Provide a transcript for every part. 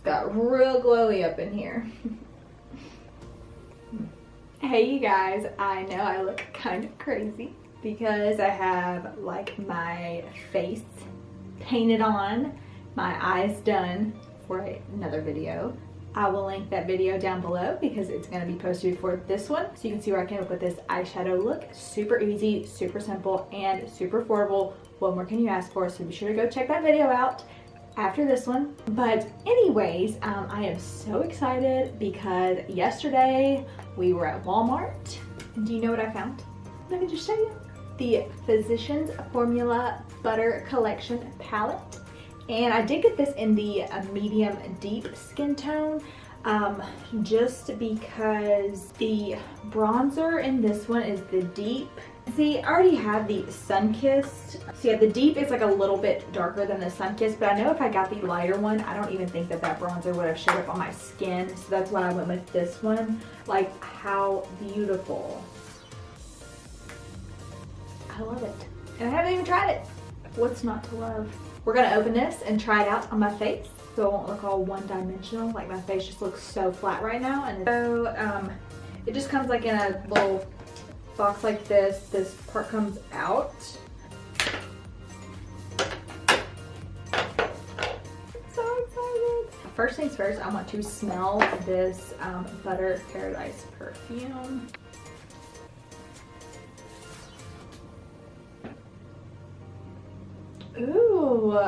Got real glowy up in here. Hey you guys, I know I look kind of crazy because I have like my face painted on, my eyes done for another video. I will link that video down below because it's going to be posted before this one, so you can see where I came up with this eyeshadow look. Super easy, super simple, and super affordable. What more can you ask for? So be sure to go check that video out after this one. But anyways, I am so excited because yesterday we were at Walmart. Do you know what I found? Let me just show you. The Physicians Formula Butter Collection palette. And I did get this in the medium deep skin tone, just because the bronzer in this one is the deep. See, I already have the Sun-Kissed. So yeah, the deep is like a little bit darker than the Sun-Kissed, but I know if I got the lighter one, I don't even think that that bronzer would have showed up on my skin. So that's why I went with this one. Like, how beautiful. I love it. And I haven't even tried it. What's not to love? We're gonna open this and try it out on my face so it won't look all one-dimensional. Like, my face just looks so flat right now. And so it just comes like in a little box like this. This part comes out. So excited. First things first, I want to smell this Butter Paradise perfume. Ooh,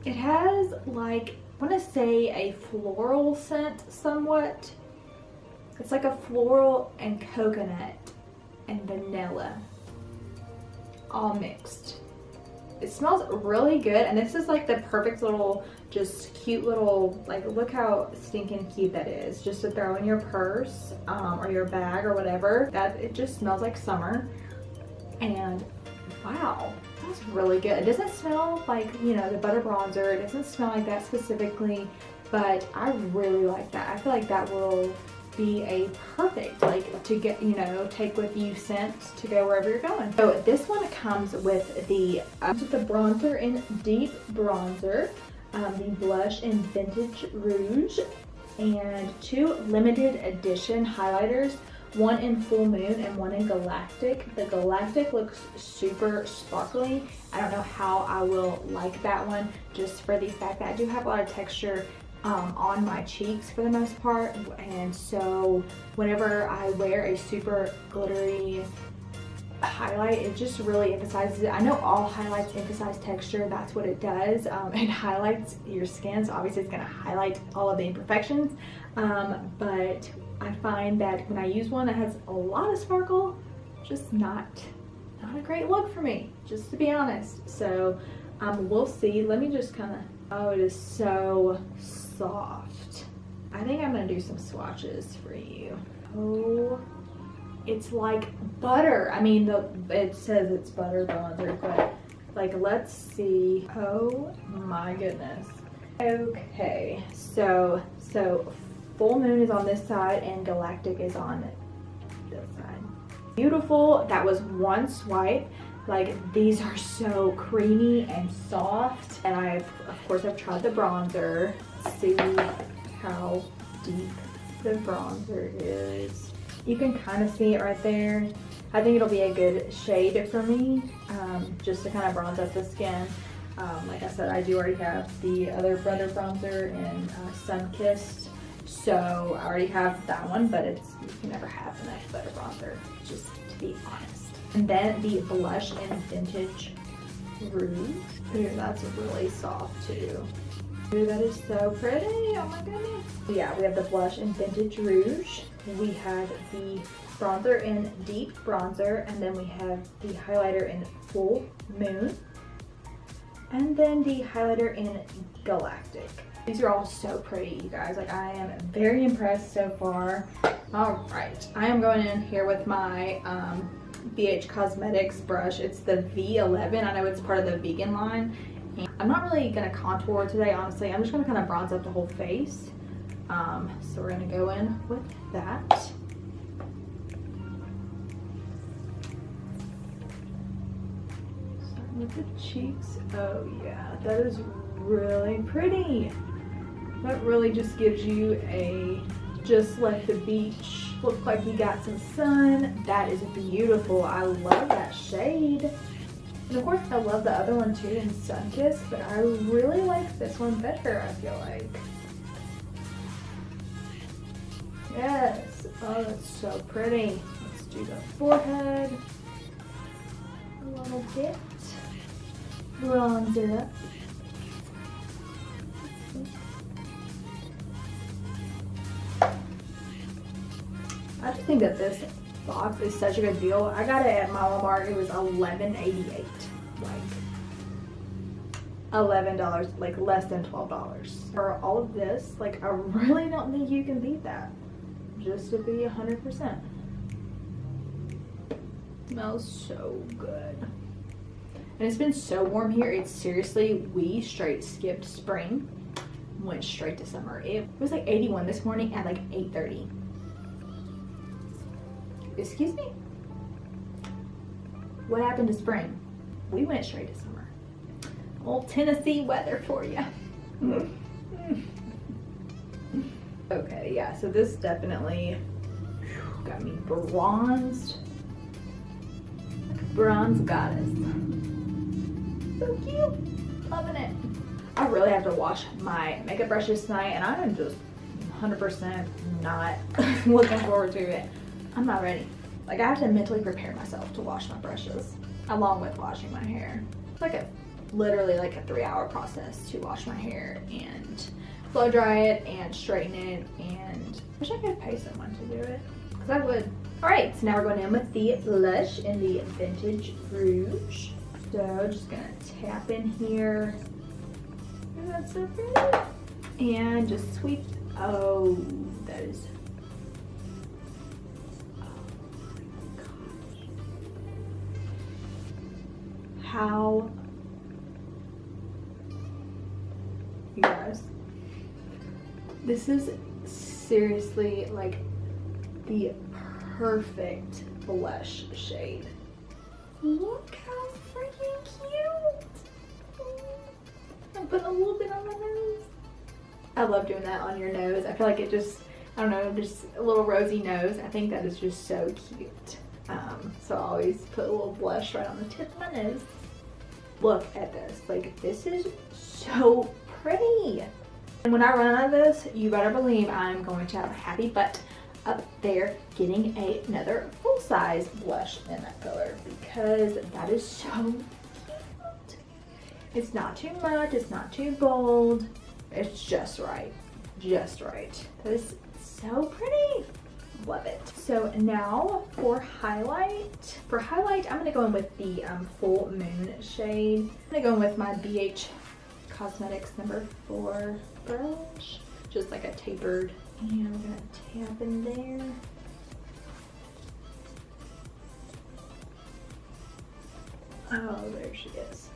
it has like, I want to say a floral scent somewhat. It's like a floral and coconut and vanilla all mixed. It smells really good, and this is like the perfect little, just cute little, like, look how stinking cute that is, just to throw in your purse or your bag or whatever. That, it just smells like summer. And wow, that's really good. It doesn't smell like, you know, the butter bronzer. It doesn't smell like that specifically, but I really like that. I feel like that will be a perfect, like, to get, you know, take with you scent to go wherever you're going. So this one comes with the bronzer in deep bronzer, the blush in vintage rouge, and 2 limited edition highlighters. One in Full Moon and one in Galactic. The Galactic looks super sparkly. I don't know how I will like that one, just for the fact that I do have a lot of texture on my cheeks for the most part. And so whenever I wear a super glittery highlight, it just really emphasizes it. I know all highlights emphasize texture, that's what it does. It highlights your skin, so obviously it's going to highlight all of the imperfections. But I find that when I use one that has a lot of sparkle, just not a great look for me, just to be honest. So we'll see. Let me just kind of, oh, it is so soft. I think I'm gonna do some swatches for you. Oh, it's like butter. I mean, it says it's butter bronzer, but like, let's see. Oh my goodness. Okay, so Full Moon is on this side and Galactic is on this side. Beautiful. That was one swipe. Like, these are so creamy and soft. And I've tried the bronzer. See how deep the bronzer is. You can kind of see it right there. I think it'll be a good shade for me, just to kind of bronze up the skin. Like I said, I do already have the other butter bronzer in Sun-Kissed. So I already have that one, but you can never have enough butter bronzer, just to be honest. And then the blush in Vintage Rouge. Ooh, that's really soft too. Ooh, that is so pretty, oh my goodness. So yeah, we have the blush in Vintage Rouge. We have the bronzer in Deep Bronzer, and then we have the highlighter in Full Moon. And then the highlighter in Galactic. These are all so pretty, you guys. Like, I am very impressed so far. All right, I am going in here with my BH Cosmetics brush. It's the V11. I know it's part of the vegan line. And I'm not really gonna contour today, honestly. I'm just gonna kind of bronze up the whole face. So we're gonna go in with that. Starting with the cheeks. Oh yeah, that is really pretty. That really just gives you a just let the beach look like you got some sun. That is beautiful. I love that shade. And of course I love the other one too in Sunkissed, but I really like this one better, I feel like. Yes. Oh, that's so pretty. Let's do the forehead a little bit. Bronze it up. I just think that this box is such a good deal. I got it at my Walmart. It was $11.88. Like $11, like less than $12. For all of this, like I really don't think you can beat that. Just to be 100%. Smells so good. And it's been so warm here. It's seriously, we straight skipped spring, went straight to summer. It was like 81 this morning at like 8:30. Excuse me? What happened to spring? We went straight to summer. Old Tennessee weather for you. Okay, yeah, so this definitely got me bronzed. Bronze goddess. So cute. Loving it. I really have to wash my makeup brushes tonight, and I am just 100% not looking forward to it. I'm not ready. Like, I have to mentally prepare myself to wash my brushes along with washing my hair. It's like literally like a 3-hour process to wash my hair and blow dry it and straighten it, and I wish I could pay someone to do it, because I would. Alright, so now we're going in with the blush in the Vintage Rouge. So just gonna tap in here. Isn't that so pretty? And just sweep. Oh, that is. Oh my gosh. How. You guys. This is seriously like the perfect blush shade. Look how freaking cute. I'm putting a little bit on my nose. I love doing that on your nose. I feel like it just, I don't know, just a little rosy nose. I think that is just so cute. So I always put a little blush right on the tip of my nose. Look at this. Like, this is so pretty. And when I run out of this, you better believe I'm going to have a happy butt up there getting another full-size blush in that color, because that is so cute. It's not too much, it's not too bold, it's just right. Just right. That is so pretty. Love it. So now for highlight. For highlight, I'm gonna go in with the Full Moon shade. I'm gonna go in with my BH Cosmetics number 4 brush, just like a tapered, and I'm gonna tap in there. Oh, there she is.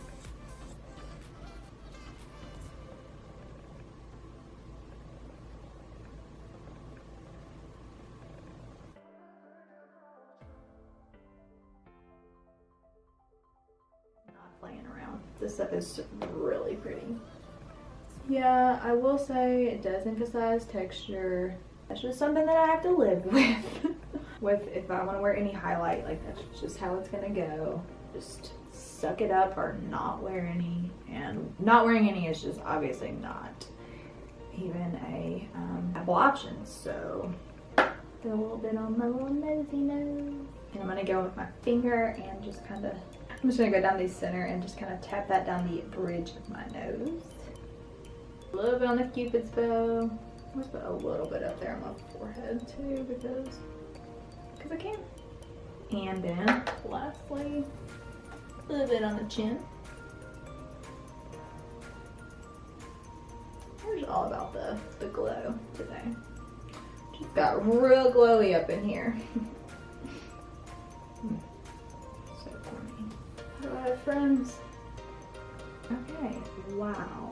Not playing around. This stuff is really pretty. Yeah, I will say it does emphasize texture. That's just something that I have to live with. If I want to wear any highlight, like that's just how it's gonna go. Just suck it up or not wear any. And not wearing any is just obviously not even a viable option. So put a little bit on my little nosy nose. And I'm gonna go with my finger and just kind of, I'm just gonna go down the center and just kind of tap that down the bridge of my nose. A little bit on the Cupid's bow. I'm gonna put a little bit up there on my forehead too, because I can. And then lastly, a little bit on the chin. We're just all about the glow today. Just got real glowy up in here. So funny. Alright, friends. Okay, wow.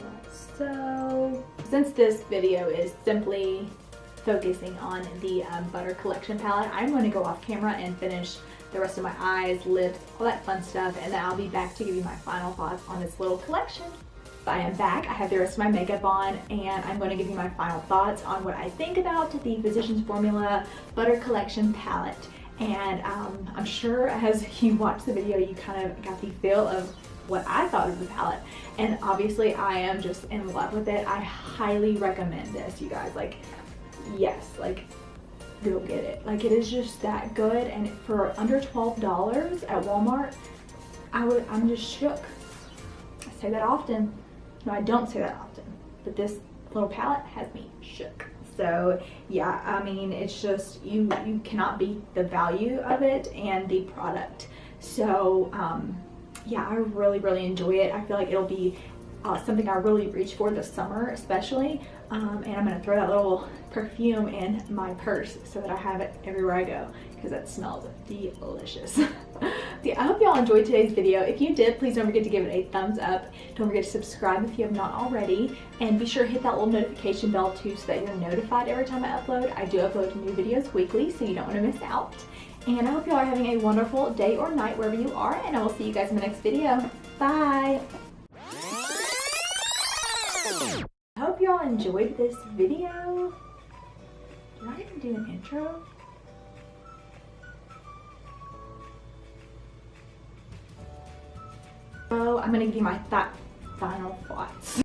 So since this video is simply focusing on the Butter Collection palette, I'm going to go off camera and finish the rest of my eyes, lips, all that fun stuff, and then I'll be back to give you my final thoughts on this little collection. I am back. I have the rest of my makeup on, and I'm going to give you my final thoughts on what I think about the Physicians Formula Butter Collection palette. And I'm sure as you watched the video, you kind of got the feel of what I thought of the palette. And obviously I am just in love with it. I highly recommend this, you guys. Like, yes, like, go get it. Like, it is just that good. And for under $12 at Walmart, I'm just shook. I say that often. No, I don't say that often, but this little palette has me shook. So yeah, I mean, it's just, you cannot beat the value of it and the product. So yeah, I really enjoy it. I feel like it'll be something I really reach for this summer, especially. And I'm gonna throw that little perfume in my purse so that I have it everywhere I go, because it smells delicious. Yeah, I hope y'all enjoyed today's video. If you did, please don't forget to give it a thumbs up. Don't forget to subscribe if you have not already, and be sure to hit that little notification bell too so that you're notified every time I upload. I do upload new videos weekly, so you don't want to miss out. And I hope y'all are having a wonderful day or night wherever you are, and I will see you guys in the next video. Bye! I hope y'all enjoyed this video. Did I even do an intro? So I'm gonna give you my final thoughts.